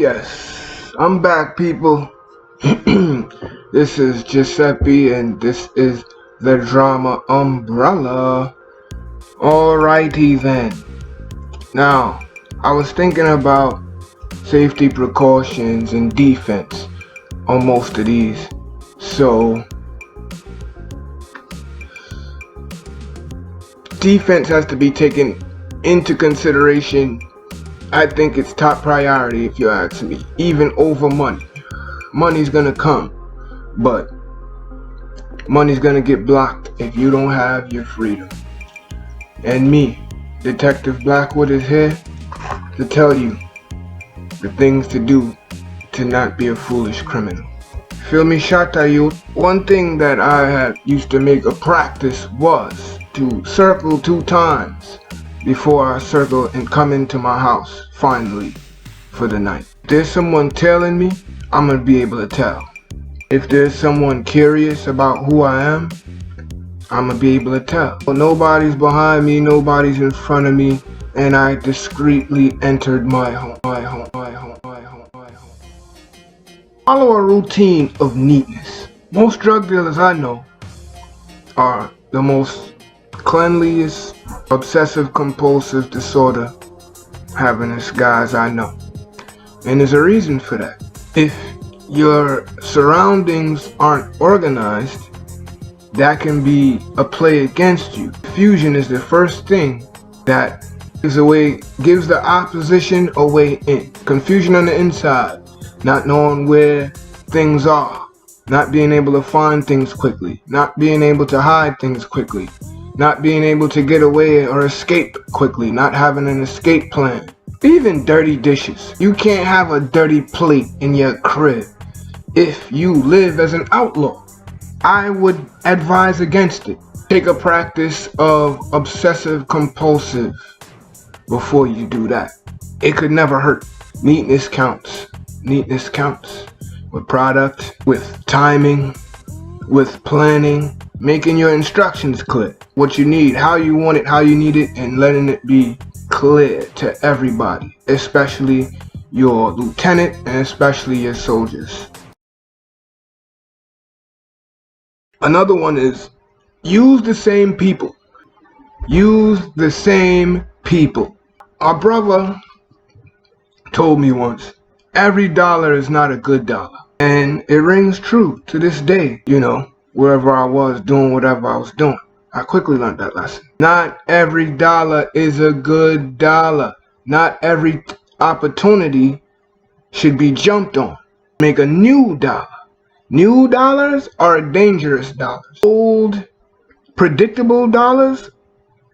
Yes, I'm back, people. This is Giuseppe, and this is the Drama Umbrella. Alrighty then. Now, I was thinking about safety precautions and defense on most of these. So, defense has to be taken into consideration. I think it's top priority, if you ask me, even over money. Money's gonna come, but money's gonna get blocked if you don't have your freedom. And me, Detective Blackwood, is here to tell you the things to do to not be a foolish criminal. Feel me, Shotta youth? One thing that I used to make a practice was to circle 2 times before I circle and come into my house finally for the night. If there's someone tailing me, I'm gonna be able to tell. If there's someone curious about who I am, I'm gonna be able to tell. Well, nobody's behind me, nobody's in front of me, and I discreetly entered my home. Follow a routine of neatness. Most drug dealers I know are the most cleanliest, obsessive compulsive disorder having this guys I know. And there's a reason for that. If your surroundings aren't organized, that can be a play against you. Confusion is the first thing that gives the opposition a way in. Confusion on the inside, not knowing where things are, not being able to find things quickly, not being able to hide things quickly, not being able to get away or escape quickly, not having an escape plan. Even dirty dishes. You can't have a dirty plate in your crib if you live as an outlaw. I would advise against it. Take a practice of obsessive compulsive before you do that. It could never hurt. Neatness counts. Neatness counts. With product, with timing, with planning, making your instructions clear. What you need, how you want it, how you need it, and letting it be clear to everybody, especially your lieutenant and especially your soldiers. Another one is use the same people. Use the same people. Our brother told me once, every dollar is not a good dollar. And it rings true to this day, you know, wherever I was doing whatever I was doing. I quickly learned that lesson. Not every dollar is a good dollar. Not every opportunity should be jumped on. Make a new dollar. New dollars are dangerous dollars. Old, predictable dollars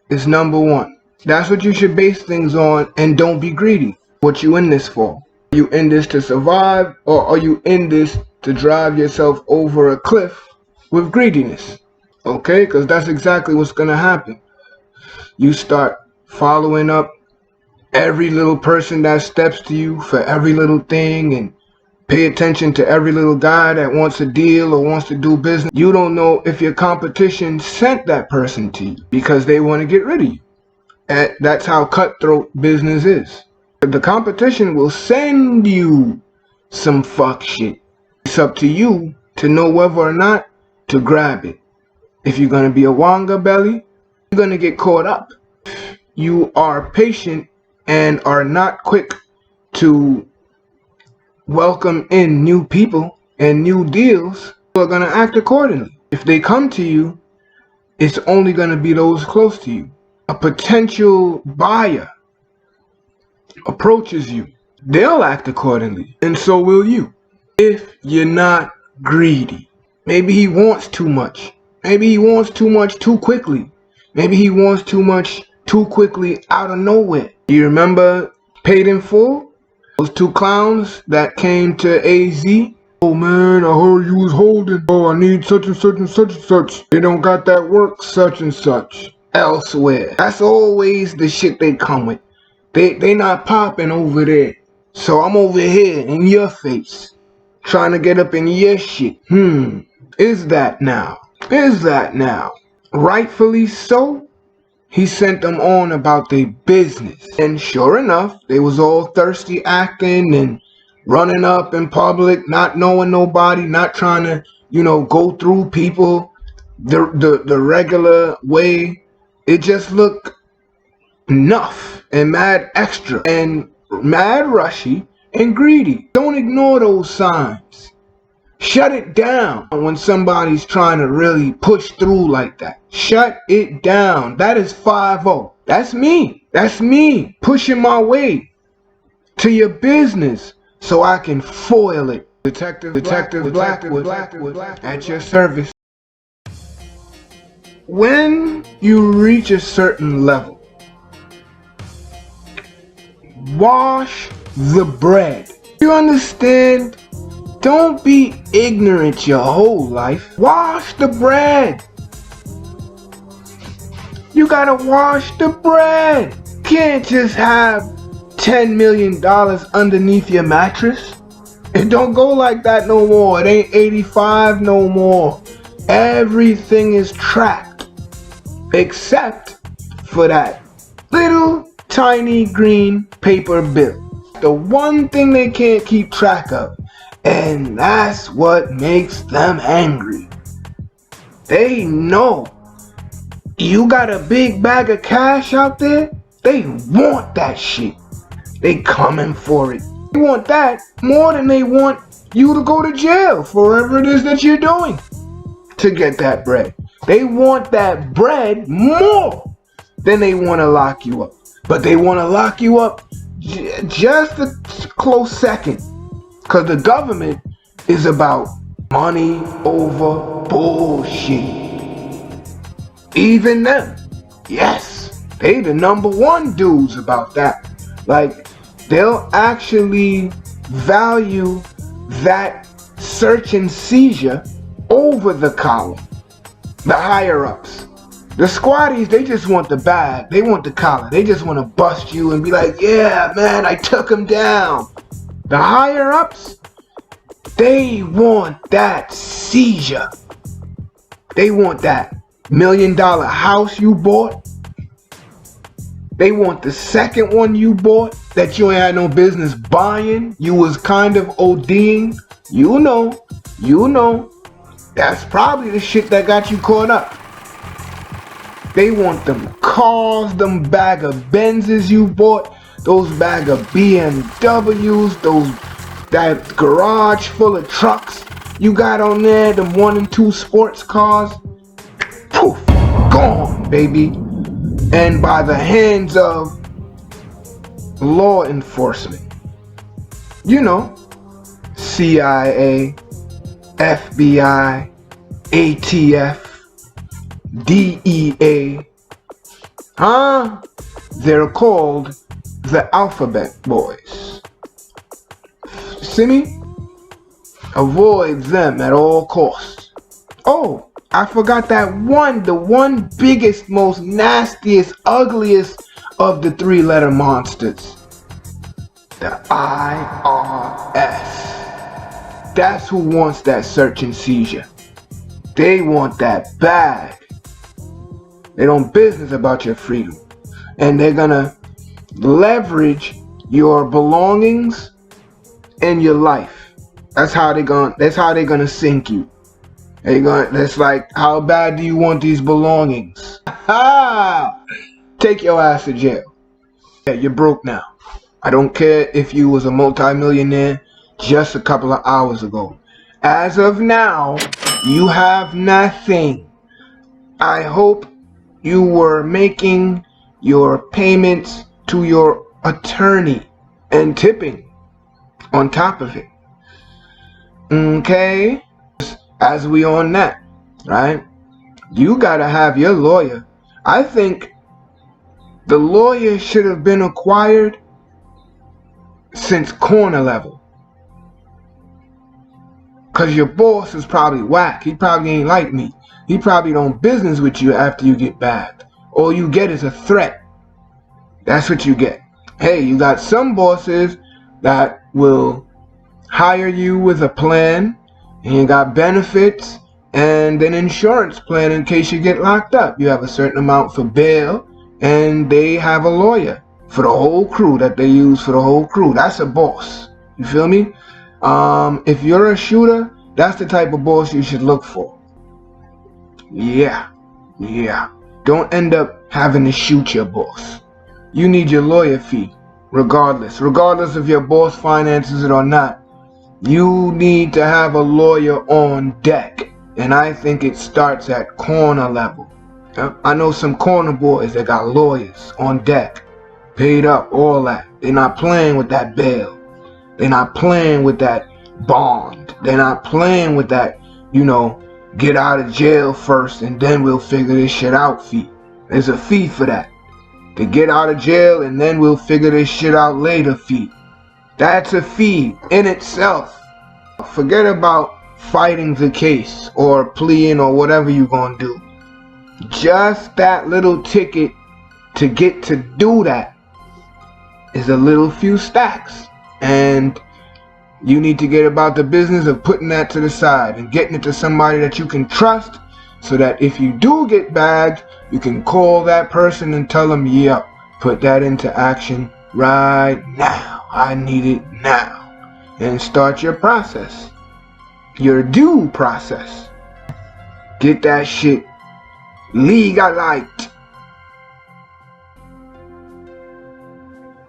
is number one. That's what you should base things on, and don't be greedy. What you in this for? Are you in this to survive, or are you in this to drive yourself over a cliff with greediness? Okay, because that's exactly what's gonna happen. You start following up every little person that steps to you for every little thing, and pay attention to every little guy that wants a deal or wants to do business. You don't know if your competition sent that person to you because they want to get rid of you. And that's how cutthroat business is. The competition will send you some fuck shit. It's up to you to know whether or not to grab it. If you're going to be a wanga belly, you're going to get caught up. You are patient and are not quick to welcome in new people and new deals, who are going to act accordingly. If they come to you, it's only going to be those close to you. A potential buyer approaches you, they'll act accordingly, and so will you. If you're not greedy. Maybe he wants too much. Maybe he wants too much too quickly. Maybe he wants too much too quickly out of nowhere. Do you remember Paid in Full? Those 2 clowns that came to AZ. Oh man, I heard you was holding. Oh, I need such and such and such and such. They don't got that work such and such elsewhere. That's always the shit they come with. They not popping over there. So I'm over here in your face, trying to get up in your shit. Is that now? Is that now? Rightfully so. He sent them on about their business. And sure enough, they was all thirsty acting and running up in public, not knowing nobody, not trying to, go through people the regular way. It just looked enough and mad extra and mad rushy and greedy. Don't ignore those signs. Shut it down when somebody's trying to really push through like that. Shut it down. That is 5-0. That's me. That's me pushing my way to your business so I can foil it. Detective Blackwood at your service. When you reach a certain level, wash the bread. You understand? Don't be ignorant your whole life. Wash the bread. You gotta wash the bread. Can't just have $10 million underneath your mattress. It don't go like that no more. It ain't 85 no more. Everything is tracked except for that little tiny green paper bill. The one thing they can't keep track of. And that's what makes them angry. They know you got a big bag of cash out there. They want that shit. They coming for it. They want that more than they want you to go to jail for whatever it is that you're doing to get that bread. They want that bread more than they want to lock you up. But they want to lock you up just a close second. Because the government is about money over bullshit. Even them. Yes. They the #1 dudes about that. Like, they'll actually value that search and seizure over the collar. The higher ups. The squatties, they just want the bag. They want the collar. They just want to bust you and be like, yeah, man, I took him down. The higher ups, they want that seizure. They want that $1 million house you bought. They want the second one you bought that you ain't had no business buying. You was kind of ODing. You know. That's probably the shit that got you caught up. They want them cars, them bag of Benzes you bought. Those bag of BMWs, that garage full of trucks you got on there, them 1 and 2 sports cars. Poof, gone, baby. And by the hands of law enforcement. CIA, FBI, ATF, DEA. They're called the Alphabet Boys. See me? Avoid them at all costs. Oh, I forgot that the one biggest, most nastiest, ugliest of the 3-letter monsters. The IRS. That's who wants that search and seizure. They want that bag. They don't business about your freedom. And they're gonna leverage your belongings and your life. That's how they're gonna sink you. That's like, how bad do you want these belongings? Take your ass to jail. Yeah, you're broke now. I don't care if you was a multi-millionaire just a couple of hours ago. As of now, you have nothing. I hope you were making your payments to your attorney and tipping on top of it. Okay? As we on that, right? You gotta have your lawyer. I think the lawyer should have been acquired since corner level. Cause your boss is probably whack. He probably ain't like me. He probably don't business with you after you get bagged. All you get is a threat. That's what you get. Hey, you got some bosses that will hire you with a plan, and you got benefits and an insurance plan in case you get locked up. You have a certain amount for bail, and they have a lawyer for the whole crew that they use for the whole crew. That's a boss. You feel me? If you're a shooter, that's the type of boss you should look for. Yeah. Don't end up having to shoot your boss. You need your lawyer fee, regardless of your boss finances it or not. You need to have a lawyer on deck, and I think it starts at corner level. I know some corner boys that got lawyers on deck, paid up, all that. They're not playing with that bail. They're not playing with that bond. They're not playing with that, get out of jail first and then we'll figure this shit out fee. There's a fee for that. To get out of jail and then we'll figure this shit out later fee. That's a fee in itself. Forget about fighting the case or pleading or whatever you're gonna do. Just that little ticket to get to do that is a little few stacks. And you need to get about the business of putting that to the side and getting it to somebody that you can trust, so that if you do get bagged, you can call that person and tell them, yep, put that into action right now. I need it now. And start your process. Your due process. Get that shit legalized.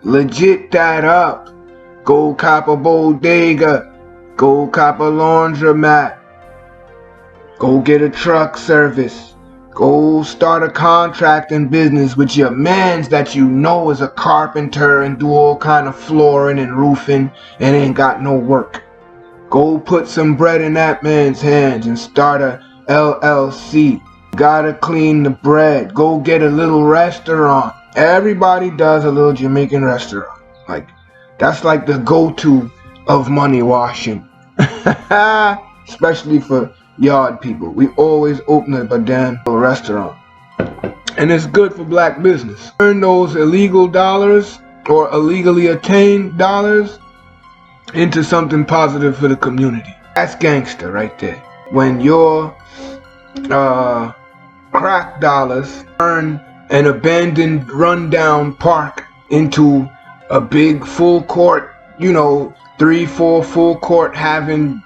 Legit that up. Go cop a bodega. Go cop a laundromat. Go get a truck service. Go start a contracting business with your mans that you know is a carpenter and do all kind of flooring and roofing and ain't got no work. Go put some bread in that man's hands and start a LLC. Gotta clean the bread. Go get a little restaurant. Everybody does a little Jamaican restaurant. That's like the go-to of money washing. Especially for yard people. We always open up a damn restaurant. And it's good for black business. Turn those illegal dollars or illegally attained dollars into something positive for the community. That's gangster right there. When your crack dollars turn an abandoned rundown park into a big full court, 3-4 full court having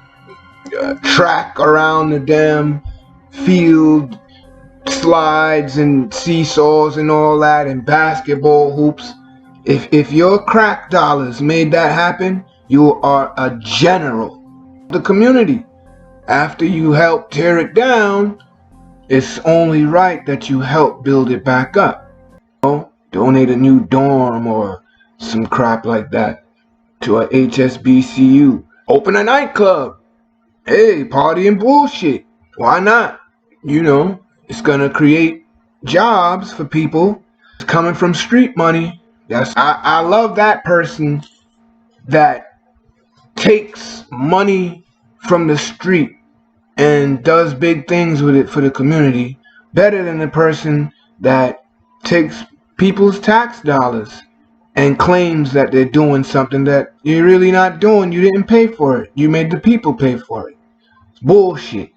track around the damn field, slides and seesaws and all that, and basketball hoops. If your crack dollars made that happen, you are a general. The community, after you help tear it down, it's only right that you help build it back up. Donate a new dorm or some crap like that to a HSBCU. Open a nightclub. Hey, party and bullshit. Why not? It's gonna create jobs for people coming from street money. I love that person that takes money from the street and does big things with it for the community, better than the person that takes people's tax dollars and claims that they're doing something that you're really not doing. You didn't pay for it. You made the people pay for it. It's bullshit.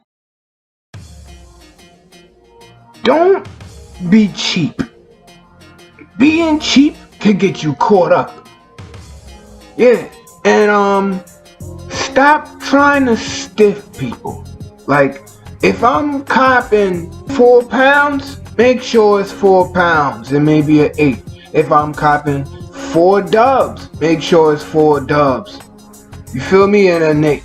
Don't be cheap. Being cheap can get you caught up. Yeah, and stop trying to stiff people. If I'm copping 4 pounds, make sure it's 4 pounds and maybe an 8. If I'm copping 4 dubs, make sure it's 4 dubs. You feel me? And a nick.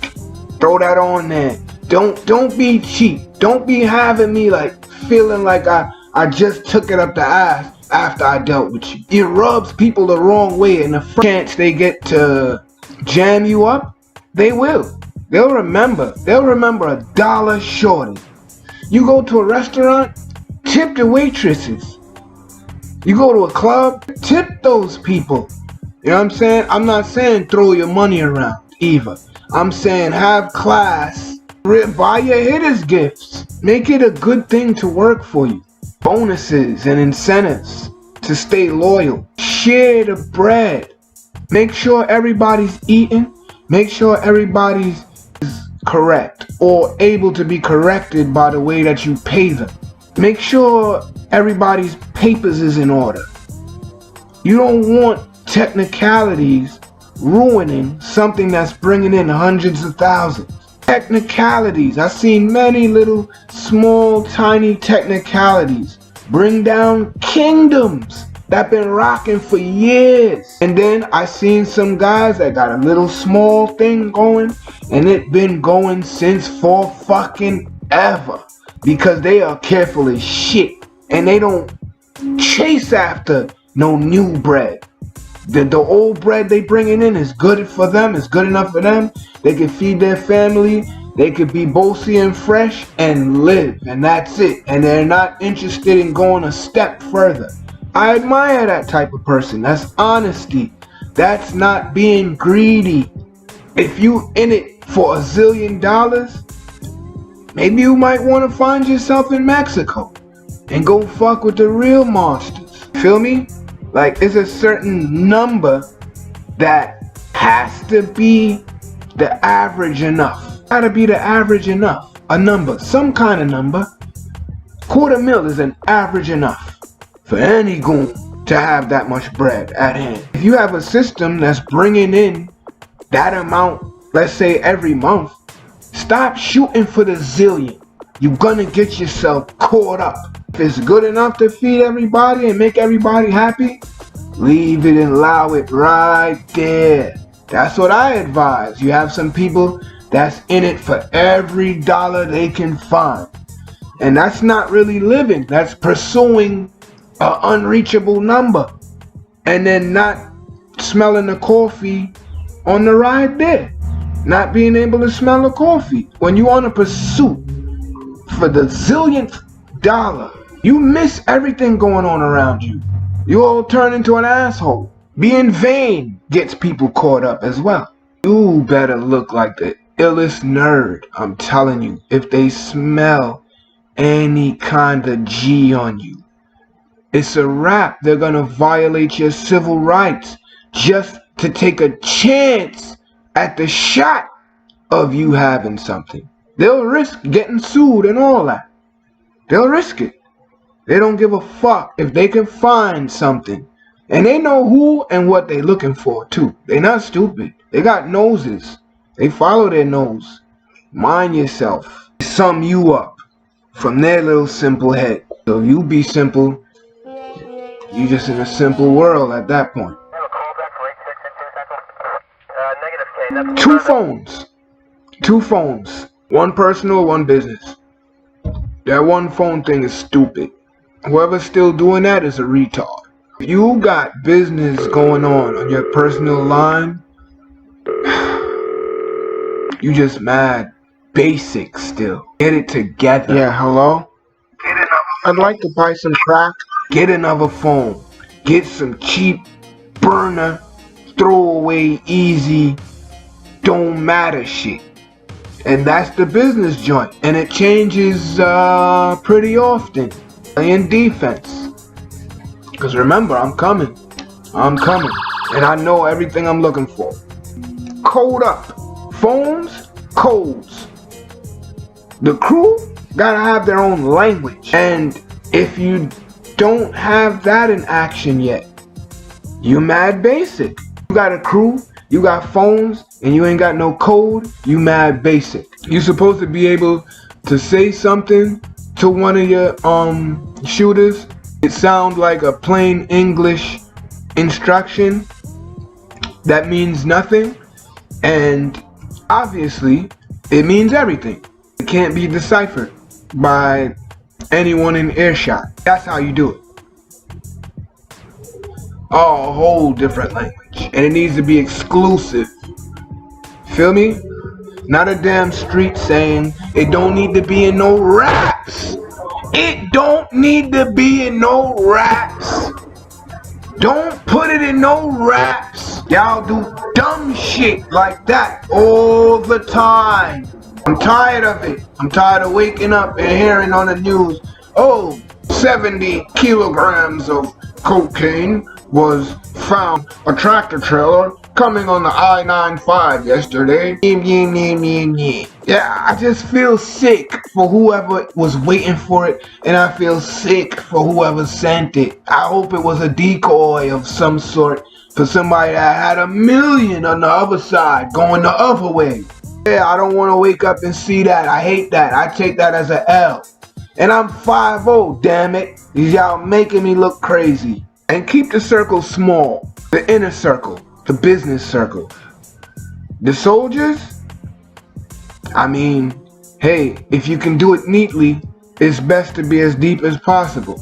Throw that on there. Don't be cheap. Don't be having me feeling like I just took it up the ass after I dealt with you. It rubs people the wrong way, and the first chance they get to jam you up, they will. They'll remember a dollar shorty. You go to a restaurant, tip the waitresses. You go to a club, tip those people. You know what I'm saying? I'm not saying throw your money around either. I'm saying have class. Buy your hitters gifts. Make it a good thing to work for you. Bonuses and incentives to stay loyal. Share the bread. Make sure everybody's eating. Make sure everybody's correct or able to be corrected by the way that you pay them. Make sure everybody's papers is in order. You don't want technicalities ruining something that's bringing in hundreds of thousands. Technicalities. I've seen many little small tiny technicalities bring down kingdoms that been rocking for years. And then I seen some guys that got a little small thing going, and it been going since for fucking ever, because they are careful as shit and they don't chase after no new bread. The old bread they bringing in is good for them, it's good enough for them. They can feed their family, they could be bossy and fresh and live, and that's it. And they're not interested in going a step further. I admire that type of person. That's honesty. That's not being greedy. If you in it for $1 zillion, maybe you might want to find yourself in Mexico and go fuck with the real monsters. Feel me? Like, it's a certain number that has to be the average enough. Gotta be the average enough. A number, some kind of number. $250,000 is an average enough for any goon to have that much bread at hand. If you have a system that's bringing in that amount, let's say every month, stop shooting for the zillion. You're gonna get yourself caught up. If it's good enough to feed everybody and make everybody happy, leave it and allow it right there. That's what I advise. You have some people that's in it for every dollar they can find. And that's not really living. That's pursuing an unreachable number. And then not smelling the coffee on the ride there. Not being able to smell the coffee. When you're on a pursuit for the zillionth dollar, you miss everything going on around you. You all turn into an asshole. Being vain gets people caught up as well. You better look like the illest nerd. I'm telling you, if they smell any kind of G on you, it's a wrap. They're gonna violate your civil rights just to take a chance at the shot of you having something. They'll risk getting sued and all that. They'll risk it. They don't give a fuck if they can find something. And they know who and what they looking for too. They not stupid. They got noses. They follow their nose. Mind yourself. Sum you up from their little simple head. So if you be simple, you just in a simple world at that point. Two phones. Two phones. One personal, one business. That one phone thing is stupid. Whoever's still doing that is a retard. If you got business going on your personal line, you just mad basic still. Get it together. Yeah, hello? I'd like to buy some crack. Get another phone. Get some cheap burner, throwaway, easy, don't matter shit. And that's the business joint. And it changes pretty often. In defense. Because remember, I'm coming. And I know everything I'm looking for. Code up. Phones, codes. The crew gotta have their own language. And if you don't have that in action yet, you mad basic. You got a crew, you got phones, and you ain't got no code, you mad basic. You supposed to be able to say something to one of your shooters. It sounds like a plain English instruction that means nothing, and obviously it means everything. It can't be deciphered by anyone in earshot. That's how you do it. Oh, a whole different language, and it needs to be exclusive. Feel me? Not a damn street saying. It don't need to be in no raps. It don't need to be in no raps. Don't put it in no raps. Y'all do dumb shit like that all the time. I'm tired of it. I'm tired of waking up and hearing on the news, oh, 70 kilograms of cocaine was found a tractor trailer coming on the I-95 yesterday. Yeah, I just feel sick for whoever was waiting for it, and I feel sick for whoever sent it. I hope it was a decoy of some sort for somebody that had 1,000,000 on the other side going the other way. Yeah, I don't want to wake up and see that. I hate that. I take that as an L. And I'm 5'0", damn it. Y'all making me look crazy. And keep the circle small. The inner circle. The business circle. The soldiers? I mean, hey, if you can do it neatly, it's best to be as deep as possible.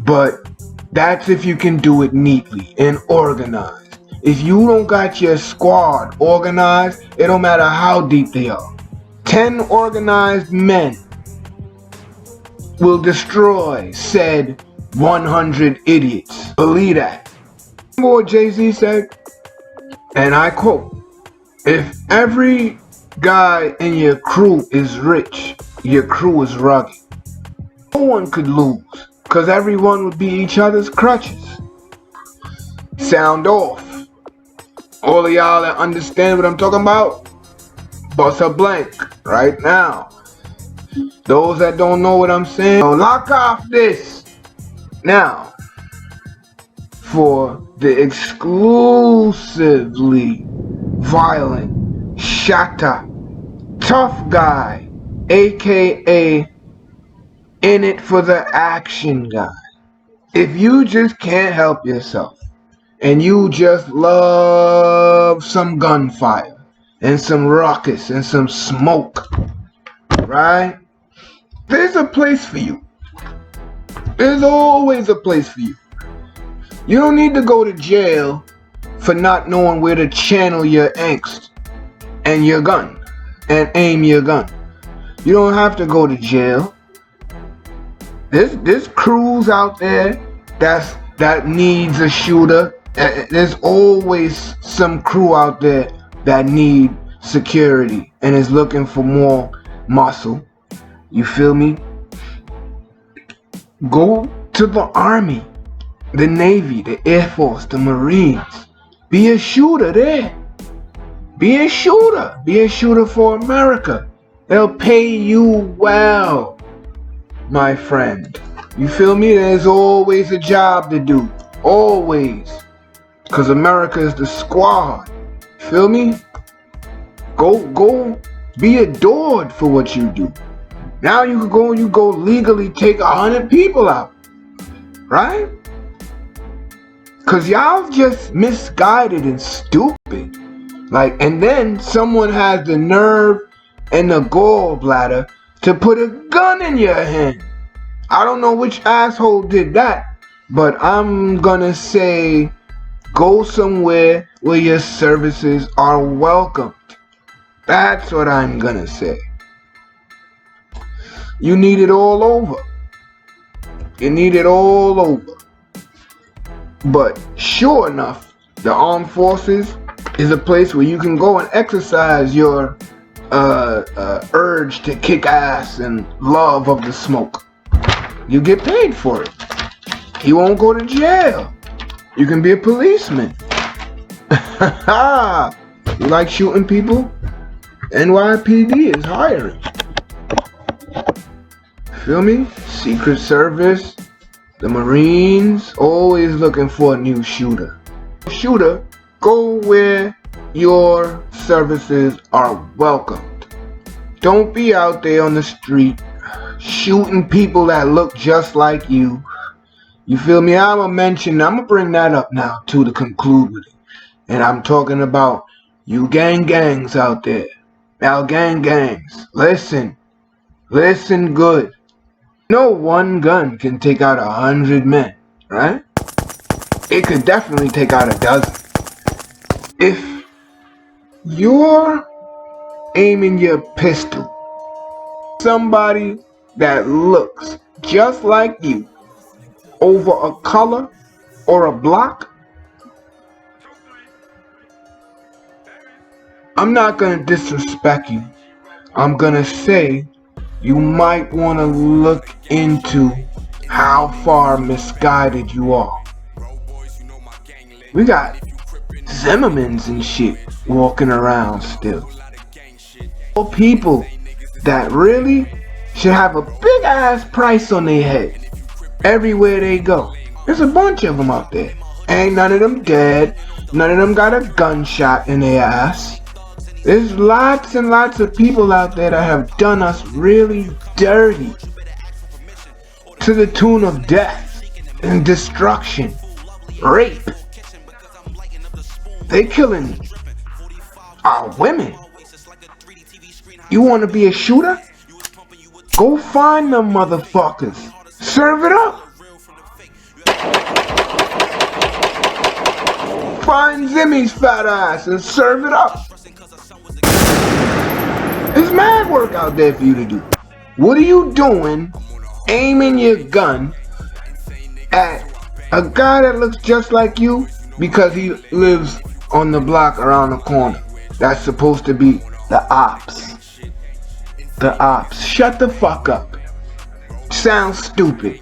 But that's if you can do it neatly and organized. If you don't got your squad organized, it don't matter how deep they are. 10 organized men will destroy said 100 idiots. Believe that. Remember what Jay-Z said? And I quote, "If every guy in your crew is rich, your crew is rugged." No one could lose, because everyone would be each other's crutches. Sound off. All of y'all that understand what I'm talking about, bust a blank right now. Those that don't know what I'm saying, lock off this. Now, for the exclusively violent Shotta, tough guy, aka in it for the action guy. If you just can't help yourself, and you just love some gunfire, and some ruckus, and some smoke, right? There's a place for you. There's always a place for you. You don't need to go to jail for not knowing where to channel your angst and your gun, and aim your gun. You don't have to go to jail. There's crews out there that needs a shooter. There's always some crew out there that need security and is looking for more muscle. You feel me? Go to the Army, the Navy, the Air Force, the Marines. Be a shooter there. Be a shooter. Be a shooter for America. They'll pay you well, my friend. You feel me? There's always a job to do. Always. Because America is the squad. Feel me? Go be adored for what you do. Now you go legally take 100 people out. Right? Because y'all just misguided and stupid. Like, and then someone has the nerve and the gallbladder to put a gun in your hand. I don't know which asshole did that, but I'm gonna say go somewhere where your services are welcomed. That's what I'm gonna say. You need it all over. You need it all over. But sure enough, the armed forces is a place where you can go and exercise your urge to kick ass and love of the smoke. You get paid for it. You won't go to jail. You can be a policeman. You like shooting people? NYPD is hiring. Feel me? Secret Service, the Marines, always looking for a new shooter. Shooter, go where your services are welcomed. Don't be out there on the street shooting people that look just like you. You feel me? I'm gonna bring that up now too to conclude with it. And I'm talking about you gangs out there. Now gangs, listen good. No one gun can take out 100 men, right? It could definitely take out a dozen. If you're aiming your pistol somebody that looks just like you over a color or a block, I'm not gonna disrespect you. I'm gonna say you might want to look into how far misguided you are. We got Zimmermans and shit walking around still. All people that really should have a big ass price on their head everywhere they go. There's a bunch of them out there. Ain't none of them dead. None of them got a gunshot in their ass. There's lots and lots of people out there that have done us really dirty to the tune of death and destruction, rape. They killing our women. You want to be a shooter? Go find them motherfuckers. Serve it up. Find Zimmy's fat ass and serve it up. There's mad work out there for you to do. What are you doing aiming your gun at a guy that looks just like you because he lives on the block around the corner? That's supposed to be the ops. The ops. Shut the fuck up. Sounds stupid.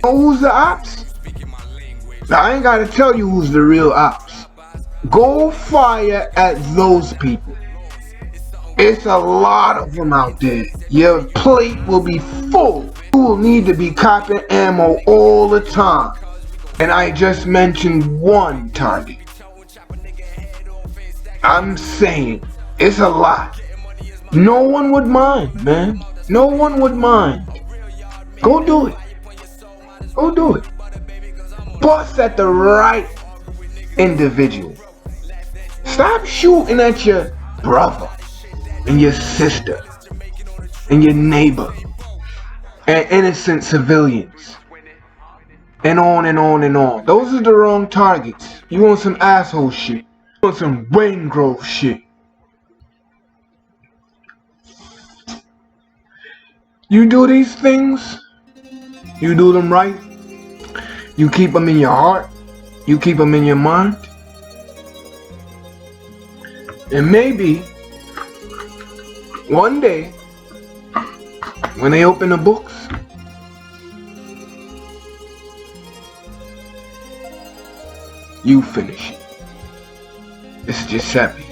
Know who's the ops? Now, I ain't gotta tell you who's the real ops. Go fire at those people. It's a lot of them out there. Your plate will be full. You will need to be copping ammo all the time. And I just mentioned one target. I'm saying, it's a lot. No one would mind, man. No one would mind. Go do it. Go do it. Bust at the right individual. Stop shooting at your brother and your sister and your neighbor and innocent civilians and on and on and on. Those are the wrong targets. You want some asshole shit. You want some Wayne Grove shit. You do these things, you do them right, you keep them in your heart, you keep them in your mind, and maybe one day when they open the books, you finish it. It's Giuseppe.